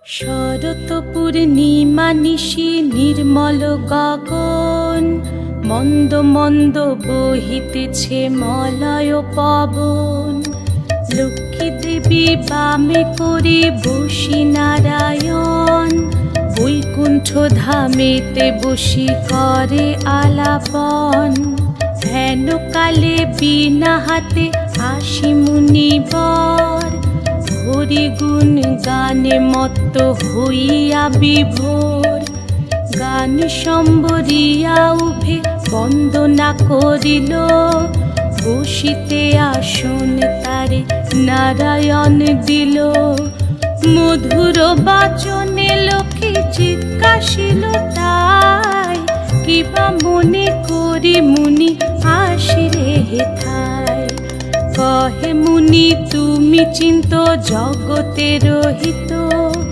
শরৎ পূর্ণিমা নিশি নির্মল গগন, মন্দ মন্দ বহিতেছে মলয় পবন। লক্ষ্মী দেবী বামে করে বসি নারায়ণ, বৈকুণ্ঠ ধামেতে বসি করে আলাপন। হেন কালে বিনা হাতে আসি মুনিবর, হরি গুণ গানে মত্ত হইয়া বিভোর। গান সম্বরিয়া উভে বন্দনা করিল, বসিতে আসন তারে নারায়ণ দিল। মধুর বাচনে লোকে জিজ্ঞাসিল তাই, কিবা মনে করি মুনি আসিরে হেথায়। কহে মুনি তুমি চিন্ত জগতের হিত,